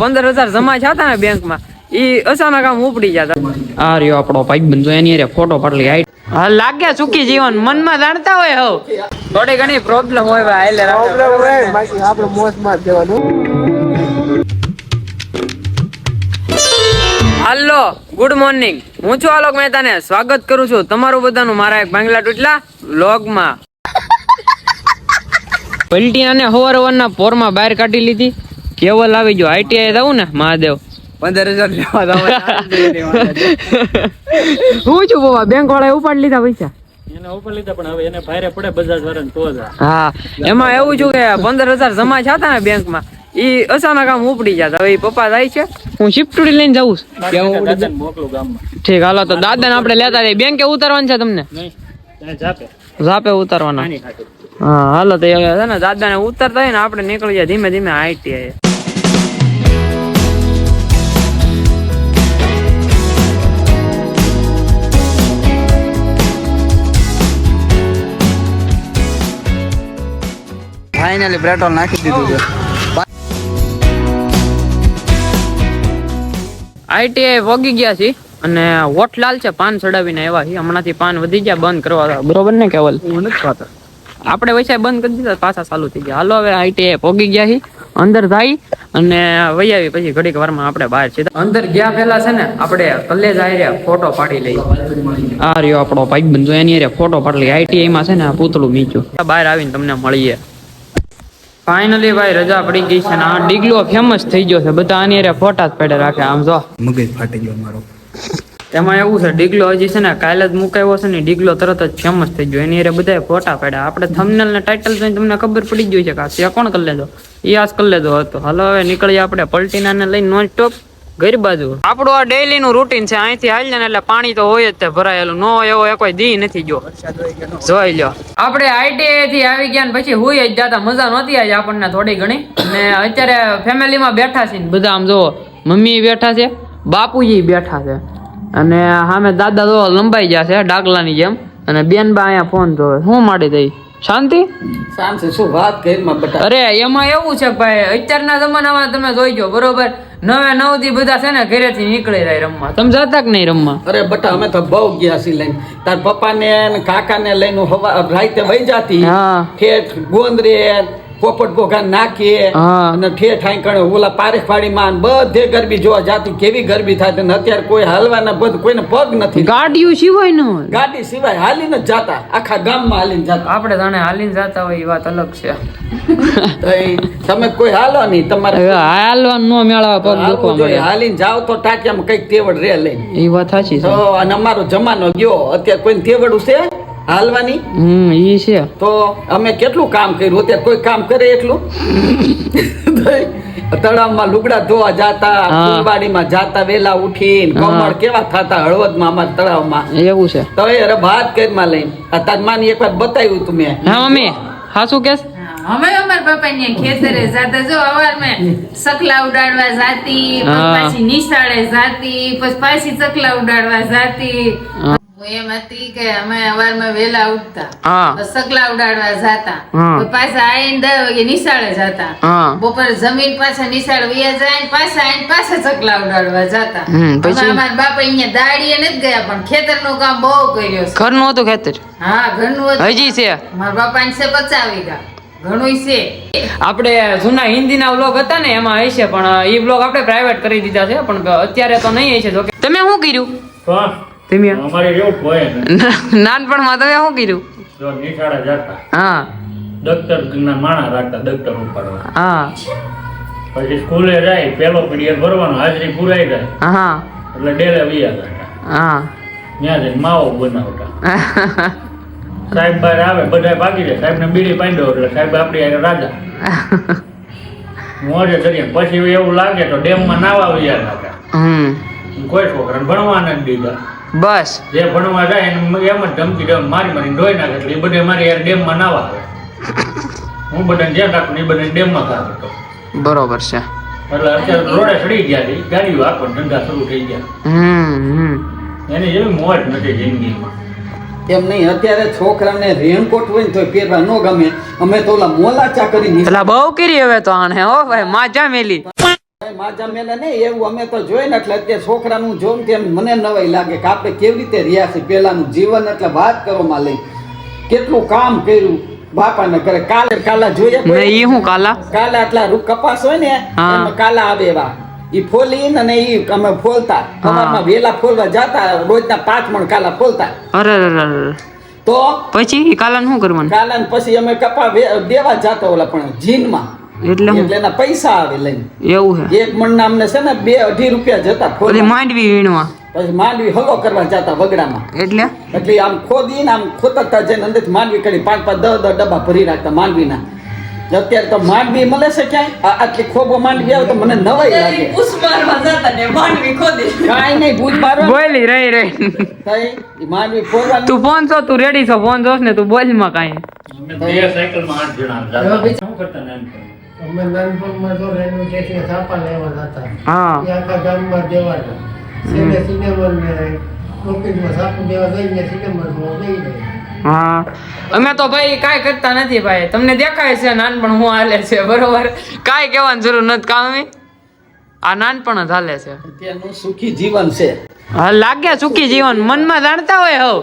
15,000 જમા થયા ને બેંક માં ઈ અચાનક આમ ઉપડી જતા. આ રહ્યો આપણો ભાઈબંધ જો એની ફોટો પાડલી હાઈટ હા લાગ્યા સુખી જીવન મનમાં જાણતા હોય હો થોડી ઘણી પ્રોબ્લેમ હોય ભાઈ પ્રોબ્લેમ હોય બાકી આપણે મોજમાં જ જવાનું. હાલો ગુડ મોર્નિંગ હું છું આલોક મહેતાને સ્વાગત કરું છું તમારું બધાનું મારા એક બાંગ્લા ટુટલા વ્લોગમાં. પલટી અને હવારના પોરમાં બહાર કાઢી લીધી કેવલ આવી ગયો આઈટીઆઈ જવું ને મહાદેવ 15,000 લેવા હું છું બાબા બેંક વાળા ઉપાડી લીધા પૈસા એને ઉપર લીધા પણ હવે એને ભારે પડે બજાજ વાળાને તો જ. હા એમાં એવું છું કે 15,000 જમા થયા ને બેંક માં ઈ અચાનક આમ ઉપડી જતા હવે પપ્પા જાય છે હું શિફ્ટડી લઈને જાઉં દાદાને મોકલું ગામમાં. ઠીક હાલો તો દાદાને આપણે લેતા જઈએ બેંકે ઉતારવાનું છે તમને ઝાપે ઉતારવાના હા હાલો તો હવે છે ને દાદાને ઉતારતા હોય ને આપણે નીકળી જાય ધીમે ધીમે આઈટીઆઈ. ફાઇનલી પેટ્રોલ નાખી દીધું છે. આઈટીઆઈ વગી ગયા છે અને વોટલાલ છે પાન ચડાવીને આવ્યા છે હમણાંથી પાન વધી ગયા બંધ કરવા બરોબર ને કેવલ આપણે વૈસા બંધ કરી દીધા પાછા ચાલુ થઈ ગયા. હાલો હવે આઈટીઆઈ પોગી ગયા છે અંદર જાય અને વહી આવી પછી ઘડીક વારમાં આપણે બહાર સીધા અંદર ગયા પેલા છે ને આપણે કલેજ આયરે ફોટો પાડી લઈએ. આ રહ્યો આપણો ભાઈબંધ જો એની ફોટો પાડી આઈટીઆઈ માં છે ને પૂતળું મીચું બહાર આવીને તમને મળીએ. ફાઇનલી ભાઈ રજા પડી ગઈ છે ને આ ડીગલો ફેમસ થઈ ગયો છે બધા આની અરે ફોટા જ પડે રાખે આમ જો મગજ ફાટી ગયો મારો. એમાં એવું છે ડીગલો હજી છે ને કાલે જ મુકાયો છે ને ડીગલો તરત જ ફેમસ થઈ ગયો એની અરે બધા ફોટા પડ્યા આપણે થંબનેલ ને ટાઇટલ જોઈને તમને ખબર પડી ગઈ છે કે આ કોણ કરી લેજો એ આજ કરી લેજો હતો. હાલો હવે નીકળીએ આપણે પલટીના ને લઈને નોન સ્ટોપ ઘર બાજુ. આપણું આ ડેઈલી નું રૂટીન છે અહીંથી હાલ ને એટલે પાણી તો હોય જ તે ભરાયેલું ન હોય એવો કોઈ દી નથી ગયો જોઈ લો. આપણે આઈટીઆઈ થી આવી ગયા ને પછી હુઈ જ જાતા મજા નહોતી આવી આપણને થોડી ઘણી ને અત્યારે ફેમિલીમાં બેઠા છે ને બધા આમ જો મમ્મી બેઠા છે બાપુજી બેઠા છે અને સામે દાદા તો લંબાઈ ગયા છે ડાકલાની જેમ અને બેન બા અહીંયા ફોન જોવે શું માડી દઈ શાંતિ શું વાત કરી બટા. અરે એમાં એવું છે ભાઈ અત્યારના જમાનામાં તમે જોઈજો બરોબર 9 થી બધા છે ને ઘરેથી નીકળી જાય રમવા. તમે જતા કે નહીં રમવા? અરે બટા અમે તો બહુ ગયા છીએ લઈને તાર પપ્પા ને કાકા ને લઈને રાતે વહી જાતી ઠેઠ ગોંદરે પોપટ પોખા નાખીએ અને ઠેઠ ઠાંકણે ઓલા પારેખવાડી માં બધે ગરબી જોવા જાતી કેવી ગરબી થાય ને અત્યારે કોઈ હાલવાના બધું કોઈને પગ નથી ગાડીઓ સિવાય ન હોય ગાડી સિવાય હાલીને જ જાતા આખા ગામમાં હાલીને જાતા. આપણે જાણે હાલીને જાતા હોય એ વાત અલગ છે. તમે કોઈ હાલો નહીં તમારે હાલવાનું ન મેળવા પગ દુખવા મળે હાલીને જાવ તો ટાંટિયામાં કઈક તેવડ રે લઈને એ વાત સાચી છે. અને અમારો જમાનો ગયો અત્યારે કોઈ તેવડું છે હાલવાની ઈ છે તો અમે કેટલું કામ કર્યું અત્યારે કોઈ કામ કરે એટલું તળાવમાં લુગડા ધોવા જાતા ફૂલવાડીમાં જાતા વેલા ઉઠીને કમળ કેવા થતા હળવદમાં અમારા તળાવમાં એવું છે તો એ ભાત કરીમાં લઈને તાર માની એકવાર બતાવ્યું તું મેં. હા મમ્મી હા શું કેસ અમે અમાર પપ્પા ને ખેતરે જાતા જો અવાર મેં સકલા ઉડાડવા જાતી પછી નિશાળે જાતી પછી પાછી સકલા ઉડાડવા જાતી. એમ હતી કે અમે અવારમાં વેલા ઉઠતા સકલા ઉડાડવા જાતા પાછા આઈને 10 વાગે નિશાળે જાતા બપોરે જમીન પાછા નિશાળ વયા જાય પાછા આઈને પાછા સકલા ઉડાડવા જાતા. અમારા બાપા અહીંયા દાડીએ નથી ગયા પણ ખેતરનું કામ બહુ કર્યો છે. ઘરનું હતું ખેતર? હા ઘરનું હતું. હજી છે મારા બાપાને છે 50 વીઘા ઘણું છે. આપણે જૂના હિન્દીના વ્લોગ હતા ને એમાં હશે પણ એ વ્લોગ આપણે પ્રાઇવેટ કરી દીધા છે પણ અત્યારે તો નહીં હશે. જો તમે શું કર્યું નાનપણમાં તમે શું કર્યું? નિશાળે જતા હા દફતર ના માણા રાખતા દફતર ઉપાડવા હા પછી સ્કૂલે જાય પેલો પીરિયડ ભરવાનો હાજરી પુરાઈ જાય હા એટલે ડેલે વિયા જતા હા ત્યાં જઈને માવો બનાવતા સાહેબ બહાર આવે બધા ભાગી જાય સાહેબ ને બીડી પાંડો એટલે સાહેબ આપડી રાજા મોજે દરિયા પછી એવું લાગે તો ડેમ માં નાવા વિયા હતા કોઈ છોકરાને ભણવા નથી દીધા બસ જે ભણવા જાય એને એમ જ ધમકી મારી મારી ધોઈ નાખે એટલે એ બધે મારી યાર ડેમ માં નાવા આવે હું બધાને જ્યાં રાખું એ બધાને ડેમ માં કાઢ હતો. બરોબર છે એટલે અત્યારે રોડે ચડી ગયા ગાડીઓ આખો ધંધા શરૂ થઈ ગયા એની જેવી મોજ નથી જિંદગીમાં. એમ નહીં અત્યારે છોકરાને રેનકોટ હોય ને તો પહેરવા ન ગમે અમે તો ઓલા મોલાચા કરી એટલે બહુ કરી હવે તો આને હો ભાઈ માજા મેલી ભાઈ માજા મેલે નહીં એવું અમે તો જોઈ ને એટલે અત્યારે છોકરાનું જોઉં તેમ મને નવાઈ લાગે કે આપણે કેવી રીતે રહ્યા છીએ પેલાનું જીવન એટલે વાત કરવામાં લઈ કેટલું કામ કર્યું બાપાને ઘરે કાલા જોઈએ ને ઈ હું કાલા કાલા આટલા કપાસ હોય ને એમાં કાલા આવે એવા ઈ ફોલી ને ઈ અમે ફોલતા સવારમાં વેલા ફોલવા જાતા રોજના 5 મણ કાલા ફોલતા અરે અરે તો પછી ઈ કાલાને શું કરવાનું કાલા પછી અમે કપા દેવા જાતા ઓલા પણ જીનમાં એટલે એટલે એના પૈસા આવે લઈને એવું છે એક મણ ના અમને છે ને 2-2.5 રૂપિયા જતા ઓલી ફોલવા માંડવી વીણવા પછી માંડવી હલો કરવા જતા વગડામાં એટલે એટલે આમ ખોદીને આમ ખોતરતા જઈને અંદરથી માંડવી કરી 5-5 10 ડબ્બા ભરી રાખતા માંડવીના અત્યારે તો માંડવી મળે છે ક્યાંય આટલી ખોબો માંડવી આવે તો મને નવાઈ લાગે કાંઈ નહીં ભૂત મારવા બોલી રહી રહી માંડવી ફોડવાની તું ફોન છો તું રેડી છો ફોન જોશ ને તું બોલ માં કાંઈ અમે 2 સાયકલમાં 8 જણા જાતા. શું કરતા નાનપણમાં? અમે નાનપણમાં તો રેલવે સ્ટેશને છાપા લેવા જતા હા એ આખા ગામમાં દેવાના સિનેમા ને ઓફિસમાં છાપું દેવા જઈને સિનેમા લઈ જાય. હા અમે તો ભાઈ કાંઈ કરતા નથી ભાઈ તમને દેખાય છે નાનપણ હું હાલે છે બરોબર કાંઈ કહેવાની જરૂર નથી કામ આ નાનપણ જ હાલે છે અત્યારનું સુખી જીવન છે હા લાગે સુખી જીવન મનમાં જાણતા હોય હવ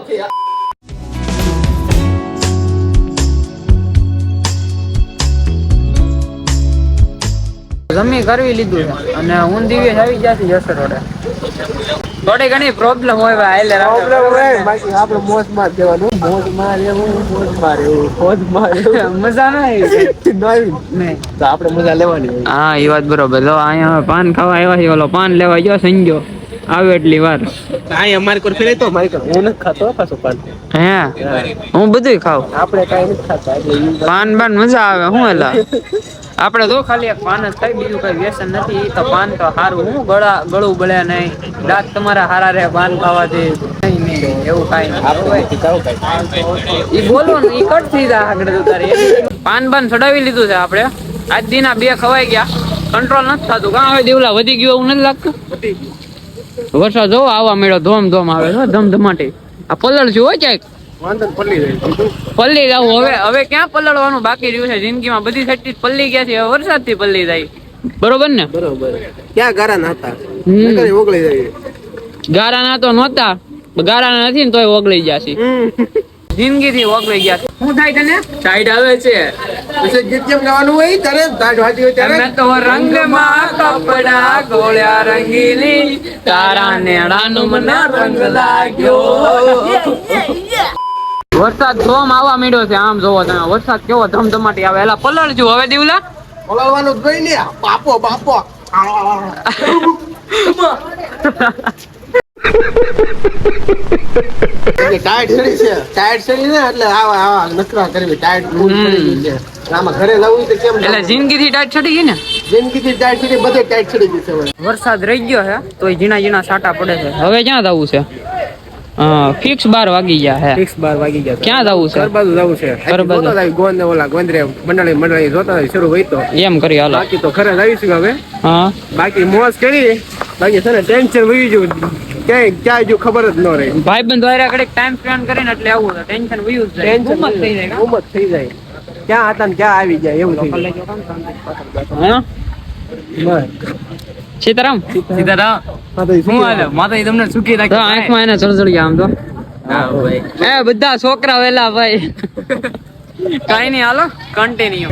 જમી કરવી લીધું છે અને હું દિવસ આવી ગયા છે જસર રોડે થોડી ઘણી પ્રોબ્લેમ હોય ભાઈ બાકી આપણે મોજમાં જ દેવાનું મોજમાં રહેવું મજા નહીં નહીં તો આપણે મજા લેવાની હોય. હા એ વાત બરોબર તો અહીંયા હવે પાન ખાવા આવ્યા છે ઓલો પાન લેવા ગયો સંજો આવે એટલી વાર અહીંયા મારી કોર ફેરે તો મારી કોર હું નથી ખાતો પાછો પાન હે હું બધું ખાવ આપણે કાંઈ નથી ખાતા એટલે પાન બાન મજા આવે હું એલા આપણે તો ખાલી એક પાન જ ખાઈ બીજું કઈ વ્યસન નથી ઈ તો પાન તો સારું હું ગળું બળે નહીં દાંત તમારા હારા રહે પાન ખાવાથી નહીં એવું કાંઈ ઈ બોલો ને ઈ કટ થઈ જાય આગળ જતા રહે પાન બાન ચડાવી લીધું છે આપણે આજ દીના 2 ખવાઈ ગયા કંટ્રોલ નથી થતું કાં હવે દેવલા વધી ગયું એવું નથી લાગતું વરસાદ જો આવવા મળ્યો ધોમ ધોમ આવે છે ધમધમાટી આ પલળ છું હોય ક્યાંક વાંધો પલ્લી જાય પલ્લી જવું હવે ક્યાં પલળવાનું બાકી રહ્યું છે જિંદગીમાં બધી સાઈડ પલ્લી ગયા છે હવે વરસાદ થી પલ્લી જાય બરોબર ને બરોબર ક્યાં ગારા નાતા હમ. ઓગળી જાય ગારા ના તો નહોતા ગારા નથી ને તોય ઓગળી ગયા છે જિંદગી થી ઓગળી ગયા છે શું થાય તને સાઈડ આવે છે પછી ગીત કેમ ગાવાનું હોય તારે તાજ વાજી હોય ત્યારે અમે તો રંગમાં કપડા ગોળ્યા રંગીલી તારા નેણાનો મને રંગ લાગ્યો વરસાદ ધોમ આવવા માંડ્યો છે આમ જોવો તમે વરસાદ કેવો ધમધમાટી આવે એલા પલળજો હવે દીવલા બોલાવવાનું જ ગઈ ને બાપો બાપો ટાઈટ સડી છે ટાઈટ સડી ને એટલે આવા આવા નખરા કરવી ટાઈટ સડી છે આમાં ઘરે લાવવું તો કેમ એટલે જિંદગી થી ટાઈટ ચડી ગઈ ને જિંદગી ટાઈટ સડી બધે ટાઈટ સડી ગઈ છે હવે વરસાદ રહી ગયો છે તો ઝીણા ઝીણા છાંટા પડે છે હવે ક્યાં જવું છે ફિક્સ 12 વાગી ગયા હે ફિક્સ 12 વાગી ગયા ક્યાં જવું છે ઘર બાજુ જવું છે ઘર બાજુ. જોતા જાય ગોંદ ને ઓલા ગોંદરે મંડળી જોતા જાય શરૂ હોય તો એમ કરી હાલો બાકી તો ઘરે આવીશું હવે હા બાકી મોજ કરી બાકી છે ને ટેન્શન વહી ગયું ક્યાંય જો ખબર જ ન રહી ભાઈબંધ દ્વારા કડે ટાઈમ સ્પેન્ડ કરીને એટલે આવું તો ટેન્શન વયું જ જાય ટેન્શન ઉમત થઈ જાય કાં? ઉમત થઈ જાય ક્યાં હતા ને ક્યાં આવી જાય એવું થઈ જાય હા સીતારામ સીતારામ હું હાલે માતા તમને સુખી રાખે આંખમાં એને સળસળી ગયા આમ તો એ બધા છોકરા વેલા ભાઈ કાઈ નહીં હાલો કન્ટિન્યુ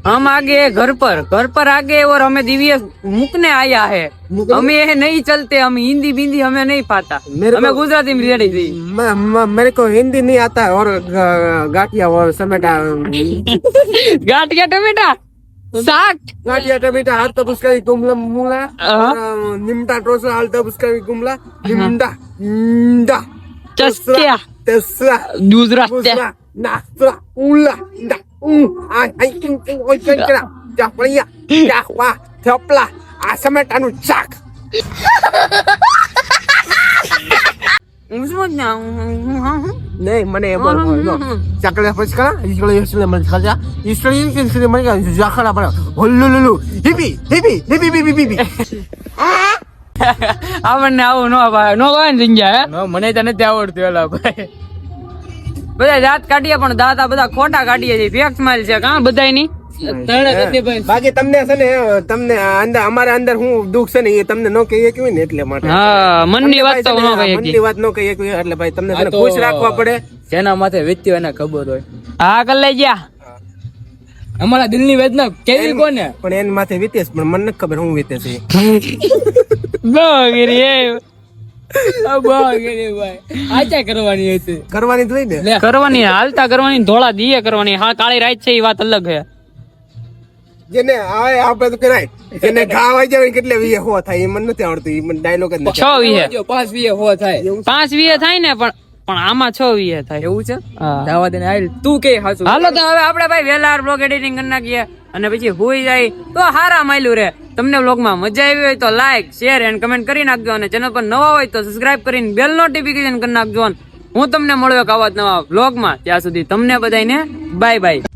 हम आगे घर पर आगे और हमें दिव्य मुकने आया है हमें ये नहीं चलते हम हिंदी बिंदी हमें नहीं पाता हमें गुजराती में रेडी थी मेरे को हिंदी नहीं आता और गाठिया और समेटा गाठिया टमेटा साग गाठिया टमेटा हाथ तब उसका गुमला मूला हाँ। निमटा टोसा हाल तब उसका गुमला निमटा निमटा चस्किया तेसरा गुजरात दूसरा नास्ता उला ना ai ai oi kira japria jakwa thopla a sametanu chak નહીં મને એ બોલ ચાકલે પછી કરા ઈસકલે ઈસકલે મને ખાજા ઈસકલે ઈસકલે મને કા જાખડા પર હોલ્લુલુલુ હિપી હિપી હિપી હિપી હિપી આપણને આવું નો ભાઈ નો ભાઈ ને જંજા હે મને તો નથી આવડતું એલા ભાઈ બધા દાંત કાઢીએ પણ દાંત આ બધા ખોટા કાઢીએ છીએ ફેક સ્માઈલ છે કાં બધાયની બાકી તમને છે ને તમને અંદર અમારા અંદર હું દુઃખ છે ને એ તમને ન કહીએ કે ને એટલે માટે હા મનની વાત તો ન કહીએ મનની વાત ન કહીએ કે એટલે ભાઈ તમને છે ને ખુશ રાખવા પડે. જેના માથે વીત્યું એને ખબર હોય. હા કર લઈ ગયા અમારા દિલની વેદના કેવી કોને પણ એન માથે વીતેશ પણ મને નથી ખબર હું વીતે છે. બગરી એ આચા કરવાની હતી. કરવાની જ હોય ને. કરવાની હાલતા કરવાની ધોળા દીએ કરવાની હા કાળી રાત છે એ વાત અલગ છે જેને આવે આપણે તો કરાય જેને ઘા વાઈ જાય કેટલે વીએ હો થાય એ મને નથી આવડતું એ મને ડાયલોગ જ નથી. 6 વીએ 5 વીએ હો થાય 5 વીએ થાય ને પણ આમાં 6 વીએ થાય એવું છે. હા. જવા દે ને હાલ તું કે હાચું. હાલો તો હવે આપણે ભાઈ વેલા બ્લોગ એડિટિંગ કરી નાખીએ અને પછી હોઈ જાય તો હારા માયલું રે. તમને વ્લોગમાં મજા આવી હોય તો લાઈક શેર એન્ડ કમેન્ટ કરી નાખજો અને ચેનલ પર નવા હોય તો સબસ્ક્રાઇબ કરીને બેલ નોટિફિકેશન કરી નાખજો. હું તમને મળ્યો એક આવા જ નવા વ્લોગમાં. ત્યાં સુધી તમને બધાને બાય બાય.